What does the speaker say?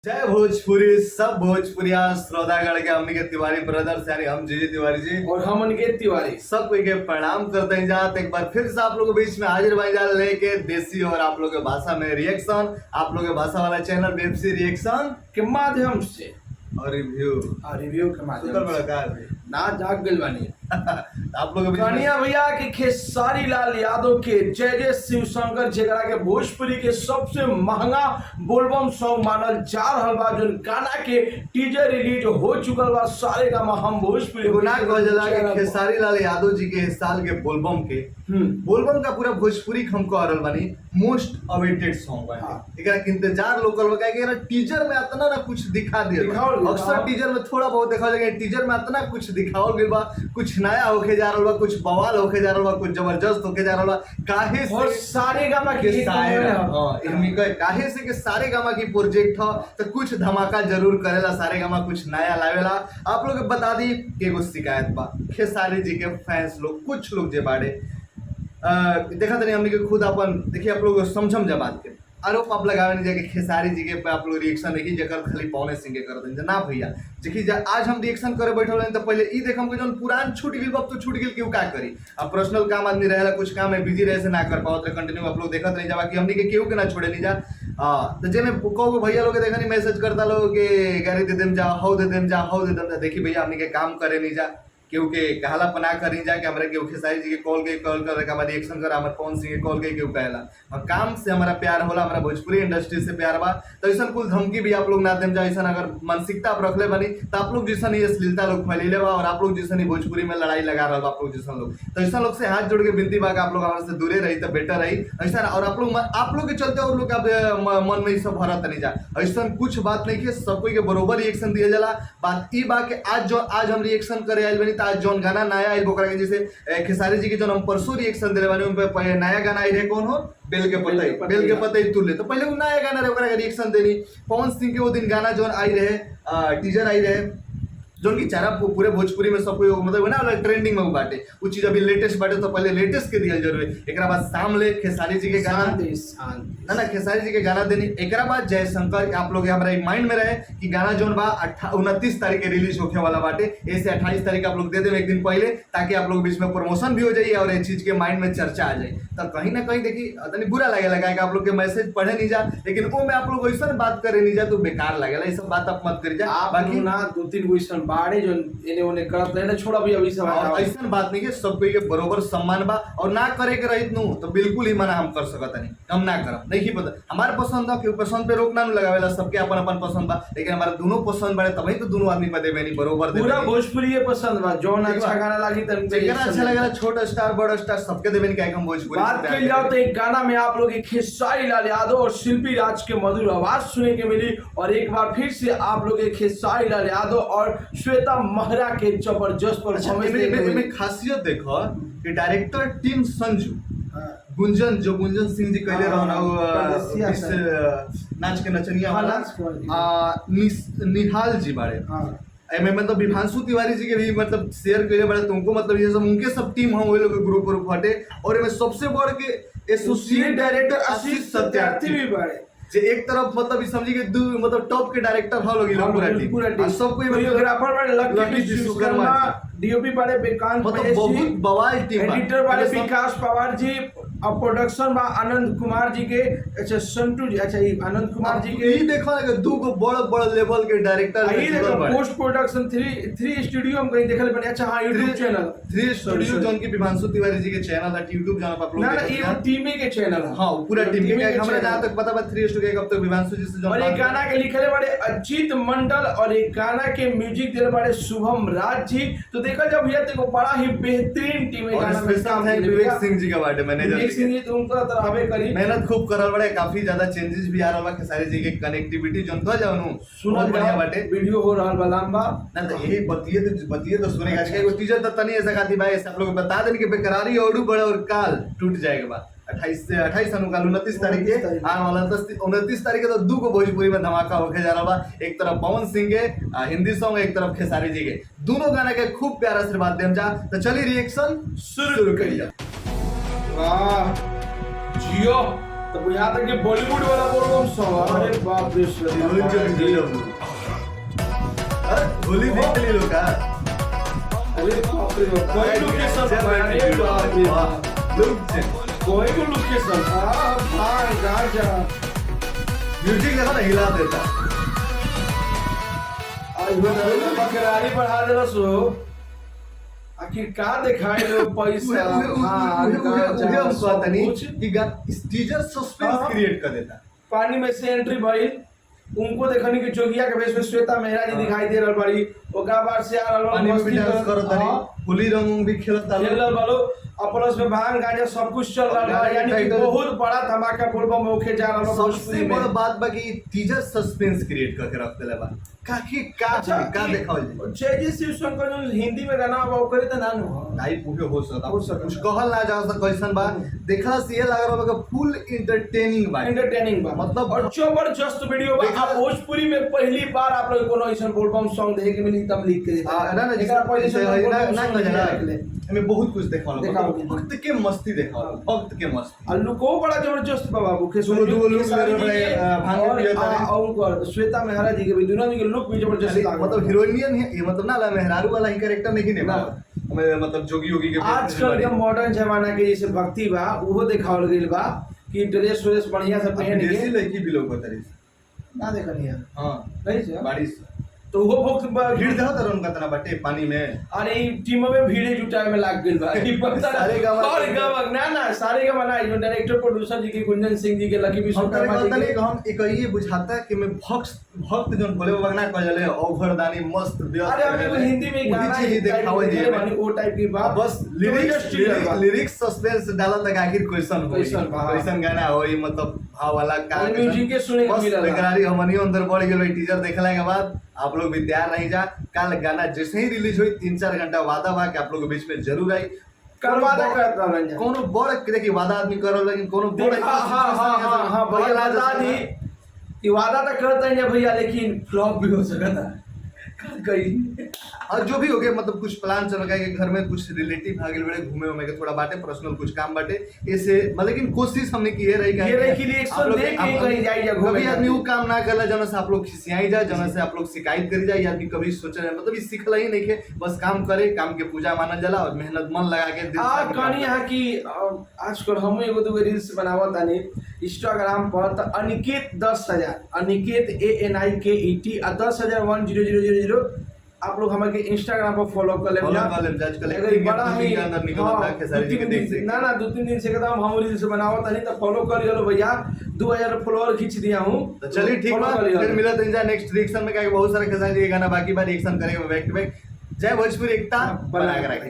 जय भोजपुरी सब भोजपुरिया श्रोतागण के हमनी के तिवारी ब्रदर्स यानी हम जीजी तिवारी जी और हम अनिकेत तिवारी सब कोई के प्रणाम करते हैं जात एक बार फिर से आप लोगों के बीच में हाजिर बन जा लेके देसी और आप लोगों के भाषा में रिएक्शन आप लोगों के भाषा वाला चैनल वेबसी रिएक्शन के माध्यम से और रिव्यू रिव्यू के माध्यम से ना जाग गइल बानी आप लोग कन्हैया भैया के खेसारी लाल यादव के जय जय शिव शंकर जेकरा के भोजपुरी के सबसे महंगा बोलबम सॉन्ग मानल जा रहल बा जोन गाना के टीजर रिलीज हो चुकल बा सारे का हम भोजपुरी गुनाह गजला के खेसारी लाल यादव जी के इस साल के बोलबम के बोलबम का पूरा भोजपुरी हमको आ रहल बानी मोस्ट अवेटेड सॉन्ग बा एकरा के इंतजार लोकल बा कि टीजर में इतना ना कुछ दिखा दिया अक्सर टीजर में थोड़ा बहुत देखा जाएगा टीजर में इतना कुछ दिखाओ गइल बा कुछ नया होके जा रहल बा कुछ बवाल होके जा रहल बा कुछ जबरदस्त होके जा रहल बा काहे से और सारे गामा के इनमी काहे से के सारे गामा की प्रोजेक्ट ह तो कुछ धमाका जरूर करेला सारे गामा कुछ नया लावेला आप लोग बता दी कि एगो शिकायत बा खेसारी जी के फैंस लोग कुछ लोग जे बाड़े देखा तनी हमने के खुद अपन देखिए आप लोग समझम जा बात के आरोप आप लगावे नहीं जाके खेसारी जी के पे आप लोग रिएक्शन देखी जकर खाली पौने सिंह के कर दें ना भैया देखी आज हम रिएक्शन करे बैठल तो पहले ई देखम के जौन पुरान छूट गेल अब तो छूट गेल क्यों का करी अब पर्सनल काम आदमी रहेला कुछ काम में बिजी रहे से ना कर पाओ तो कंटिन्यू आप लोग देखत नहीं जा बाकी हमनी के केहू के ना छोड़े नहीं जा तो जेने को भैया लोग देखा नहीं मैसेज करता लोग के गाड़ी दे देम जा हौ दे देम जा हौ दे देम देखी भैया हमनी के काम करे नहीं जा केहू के कहला पना करी जा कि हमरा केहू खेसारी जी के कॉल करे के हमारे रिएक्शन कर हमर पवन सिंह के कॉल के केहू कहला और काम से हमारा प्यार होला हमारा भोजपुरी इंडस्ट्री से प्यार बा तो ऐसा कुछ धमकी भी आप लोग ना देम जा ऐसा अगर मानसिकता आप रखले बनी तो आप लोग जैसा नहीं अश्लीलता लोग फैले बा और आप लोग जैसा नहीं भोजपुरी में लड़ाई लगा रहा आप लोग जैसा लोग तो ऐसा लोग से हाथ जोड़ के विनती बा आप लोग हमारे से दूरे रही तो बेटर रही ऐसा और आप लोग के चलते और लोग मन में सब भरत नहीं जा ऐसा कुछ बात नहीं है सब कोई के बरोबर रिएक्शन दिया जाला बात ई बा के आज हम रिएक्शन करे आइल बनी आज जौन गाना नया आइल बोकरा के जैसे खेसारी जी के जो हम परसों रिएक्शन दिले बानी उन पे नया गाना आई रहे कौन हो बेल के पतई तुले तो पहले वो नया गाना रहे ओकरा के रिएक्शन देनी पवन सिंह के वो दिन गाना जौन आई रहे टीजर आई रहे जोन की चारा पूरे भोजपुरी में सब कोई मतलब है ना ट्रेंडिंग में वो बाटे वो चीज अभी लेटेस्ट बाटे तो पहले लेटेस्ट के दिया जरूर है एकरा बाद सामले खेसारी जी के गाना ना खेसारी जी के गाना देनी एकरा बाद जयशंकर आप लोग हमारा माइंड में रहे कि गाना जोन बा 29 तारीख के रिलीज होने वाला बाटे ऐसे 28 तारीख आप लोग दे देवे एक दिन पहले ताकि आप लोग बीच में प्रमोशन भी हो जाए और इस चीज के माइंड में चर्चा आ जाए तो कहीं ना कहीं देखिए बुरा लगे आप लोग के मैसेज पढ़े नहीं जा लेकिन वो में आप लोग ऐसा बात करे नहीं जा तो बेकार लगेगा ये सब बात आप मत कर जा बाकी ना 2-3 क्वेश्चन बाड़े जो इने ओने करत रहे ना छोड़ा भी अभी सब ऐसा बात नहीं है सब कोई के बरोबर सम्मान बा और ना करे के रहित नु तो बिल्कुल ही मना हम कर सकत नहीं हम ना करब नहीं पता हमार पसंद है कि पसंद पे रोक ना लगावेला सबके अपन अपन पसंद बा लेकिन हमारा दोनों पसंद बाड़े तभी तो दोनों आदमी पे देबे नहीं बरोबर देबे पूरा भोजपुरी के पसंद बा जोन अच्छा गाना लागी तन पे अच्छा लगेला छोटा स्टार बड़ा स्टार सबके देबे नहीं काहे हम भोजपुरी बात कर लिया तो एक गाना में आप लोग खेसारी लाल यादव और शिल्पी राज के मधुर आवाज सुनने के मिली और एक बार फिर से आप लोग खेसारी लाल यादव और श्वेता महरा के जबरदस्त परफॉर्मेंस में खासियत देखो कि डायरेक्टर टीम संजू गुंजन सिंह जी कहले नाच के नचनिया वाला निहाल जी बाड़े एमे मतलब विभांशु तिवारी जी के भी मतलब शेयर करे बड़े तुमको मतलब ये सब उनके सब टीम हम वही लोग ग्रुप हटे और एमे सबसे बढ़ के एसोसिएट डायरेक्टर आशीष सत्यार्थी भी बाड़े जे एक तरफ मतलब समझी के दो मतलब टॉप के डायरेक्टर हो लोग पूरा टीम सब कोई कोरियोग्राफर बड़े लकी विश्वकर्मा डीओपी बड़े बेकांत मतलब बहुत बवाल टीम एडिटर बड़े विकास पवार जी अब प्रोडक्शन बा आनंद कुमार जी के अच्छा संटू जी अच्छा आनंद कुमार जी के ये देखो ना दो को बड़ा लेवल के डायरेक्टर ये देखो पोस्ट प्रोडक्शन 3 स्टूडियो हम कहीं देखले बने अच्छा हां YouTube चैनल 3 स्टूडियो जोन की विभांशु तिवारी जी के चैनल है YouTube जहां आप लोग ना ये टीम के चैनल है हां पूरा टीम के हमरा जहां तक पता बा 3 स्टूडियो कब तक विभांशु जी से और एक गाना के लिखले बड़े अजीत मंडल और एक गाना के म्यूजिक दिले बड़े शुभम राज जी तो देखा जब भैया देखो बड़ा ही बेहतरीन टीम है गाना में काम है विवेक सिंह जी का बाटे मैनेजर सिंह जी तुम तो तरहबे करी मेहनत खूब करल बड़े काफी ज्यादा चेंजेस भी आ रहल बा खेसारी जी के कनेक्टिविटी जोन तो जानो सुनल बढ़िया बाटे वीडियो हो रहल बा लंबा ना तो यही बतिए तो सुनेगा आज के टीजर तो तनी ऐसा खाती भाई सब लोग बता देन कि बेकरारी और बड़ा और काल टूट जाएगा बा 28 अनुकाल 29 तारीख के आने वाला 29 तारीख के तो दो को भोजपुरी में धमाका होके जा रहा बा एक तरफ पवन सिंह के हिंदी सॉन्ग एक तरफ खेसारी जी के दोनों गाना के खूब प्यारा आशीर्वाद देम जा तो चलिए रिएक्शन शुरू करिए वाह जियो तो यहाँ तक कि बॉलीवुड वाला बोलबम सॉन्ग, अरे बाप रे होली देख ली लोग का अरे बाप रे कोई लोकेशन, अरे बाप रे कोई को लोकेशन भाई गाजा म्यूजिक देखो ना हिला देता। आज वो बकरारी बढ़ा दे सो आखिर का दिखाई लो पैसा। टीजर सस्पेंस क्रिएट कर देता। पानी में से एंट्री भई उनको देखनी कि जोगिया के वेश में श्वेता मेहरा जी दिखाई दे रहल बड़ी, ओकरा बाद से आ रहल पानी में भी डांस करत तारी, होली रंग भी खेलत तारी, खेल रहल बालो अपनस में भांग गांजा सब कुछ चल रहा है, यानी कि बहुत बड़ा धमाका बोलबम होके जा रहल। सबसे बड़ा बात बा कि टीजर सस्पेंस क्रिएट करके रख देले बा काकी का देखाओ जी। जय शिव शंकर जो हिंदी में गाना बा ओकरे त नानु नहीं पूछे हो सकता कुछ कहल ना जा सकता कैसन बा। देखला से ये लग रहा बा फुल एंटरटेनिंग बा मतलब और जबरदस्त वीडियो बा। आप भोजपुरी में पहली बार आप लोग कोनो ऐसा बोलबम सॉन्ग देखे के मिली तब लिख के देता ना ना एकरा पहले से ना ना हमें बहुत कुछ देखाओ भक्त के मस्ती देखाओ, भक्त के मस्ती और लुको बड़ा जबरदस्त बा बाबू के दो लोग भांग पियो तारे और श्वेता मेहरा जी के भी दोनों के लुक भी जबरदस्त लागल। मतलब हीरोइनियन है ये, मतलब ना मेहरारू वाला ही कैरेक्टर नहीं ने हमें मतलब जोगी योगी के आजकल के मॉडर्न जमाना के जैसे भक्ति बा वो देखावल गइल बा कि ड्रेस व्रेस बढ़िया से पहन के देसी लड़की भी लोग बतारी ना देखनी है। हां नहीं से बारिश तो वो भक्त भीड़ देखो तर उनका तना बाटे पानी में। अरे टीम में भीड़े जुटाए में लाग गेल बा ई पता सारे गाँव और गाँव ना सारे गाँव ना जो डायरेक्टर प्रोड्यूसर जी के गुंजन सिंह जी के लकी विश्वकर्मा जी के हम एक ये बुझाता है कि मैं भक्त जन बोले बगना कहले ओघरदानी मस्त व्यस्त। अरे हम एगो हिंदी में गाना ही देखावे जे बानी वो टाइप की बात बस लिरिक्स सस्पेंस डालत तक आखिर क्वेश्चन हो क्वेश्चन गाना होई मतलब भाव वाला का म्यूजिक के सुने के मिला बेकरारी हमनी अंदर बढ़ गेल टीजर देखला के बाद आप लोग भी तैयार नहीं जा। कल गाना जैसे ही रिलीज हुई 3-4 घंटा वादा बा कि आप लोग के बीच में जरूर आई। कल वादा करत रहलन जा कोनो बड़ देखि वादा आदमी करल लेकिन कोनो बड़ हां भैया वादा दी ये वादा तो करता है भैया लेकिन फ्लॉप भी हो सकता है कहीं। और जो भी हो गया मतलब कुछ प्लान चल रहा है कि घर में कुछ रिलेटिव आगे बड़े घूमे उमे के थोड़ा बाटे पर्सनल कुछ काम बाटे ऐसे लेकिन कोशिश हमने की है रही कि रिएक्शन दे के कहीं जाई जा कभी आदमी वो काम ना करला जन से आप लोग खिसियाई जा जन से आप लोग शिकायत करी जाए आदमी कभी सोचे मतलब ये सीखला ही नहीं के बस काम करे काम के पूजा मानल जाला और मेहनत मन लगा के कहानी है कि आजकल हम एगो दो रील्स बनावत तानी इंस्टाग्राम पर तो अनिकेत 10,000 अनिकेत ANIKET 10,000 आप लोग हमारे इंस्टाग्राम पर फॉलो कर ले बड़ा ही ना 2-3 दिन से एकदम हम रील्स बनावत नहीं तो फॉलो कर लियो भैया 2000 फॉलोअर खींच दिया हूं। तो चलिए ठीक है फिर मिलत हैं नेक्स्ट रिएक्शन में क्या बहुत सारे खेसारी जी गाना बाकी बार रिएक्शन करेंगे बैक टू बैक। जय भोजपुरी एकता बना के रखें।